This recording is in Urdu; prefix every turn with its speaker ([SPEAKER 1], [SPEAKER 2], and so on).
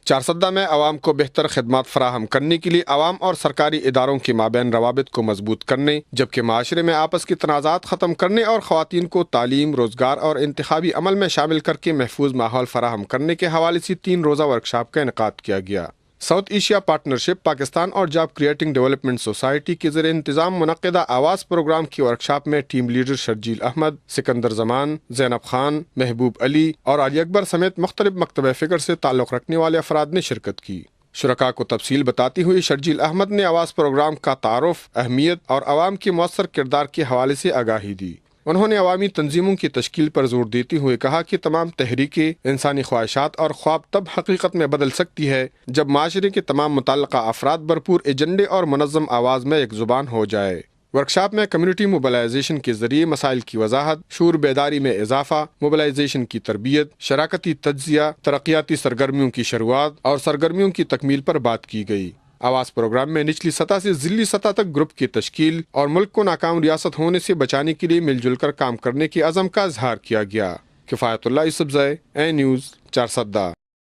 [SPEAKER 1] چارسدہ میں عوام کو بہتر خدمات فراہم کرنے کے لیے عوام اور سرکاری اداروں کے مابین روابط کو مضبوط کرنے، جبکہ معاشرے میں آپس کے تنازعات ختم کرنے اور خواتین کو تعلیم، روزگار اور انتخابی عمل میں شامل کر کے محفوظ ماحول فراہم کرنے کے حوالے سے 3 روزہ ورکشاپ کا انعقاد کیا گیا۔ ساؤتھ ایشیا پارٹنرشپ پاکستان اور جاب کریٹنگ ڈیولپمنٹ سوسائٹی کے زیر انتظام منعقدہ آواز پروگرام کی ورکشاپ میں ٹیم لیڈر شرجیل احمد، سکندر زمان، زینب خان، محبوب علی اور علی اکبر سمیت مختلف مکتبہ فکر سے تعلق رکھنے والے افراد نے شرکت کی۔ شرکاء کو تفصیل بتاتی ہوئی شرجیل احمد نے آواز پروگرام کا تعارف، اہمیت اور عوام کے مؤثر کردار کے حوالے سے آگاہی دی۔ انہوں نے عوامی تنظیموں کی تشکیل پر زور دیتے ہوئے کہا کہ تمام تحریکیں، انسانی خواہشات اور خواب تب حقیقت میں بدل سکتی ہے جب معاشرے کے تمام متعلقہ افراد بھرپور ایجنڈے اور منظم آواز میں ایک زبان ہو جائے۔ ورکشاپ میں کمیونٹی موبلائزیشن کے ذریعے مسائل کی وضاحت، شعور بیداری میں اضافہ، موبلائزیشن کی تربیت، شراکتی تجزیہ، ترقیاتی سرگرمیوں کی شروعات اور سرگرمیوں کی تکمیل پر بات کی گئی۔ آواز پروگرام میں نچلی سطح سے ضلعی سطح تک گروپ کی تشکیل اور ملک کو ناکام ریاست ہونے سے بچانے کے لیے مل جل کر کام کرنے کے عزم کا اظہار کیا گیا۔ کفایت اللہ یوسفزئی، اے نیوز، چارسدہ۔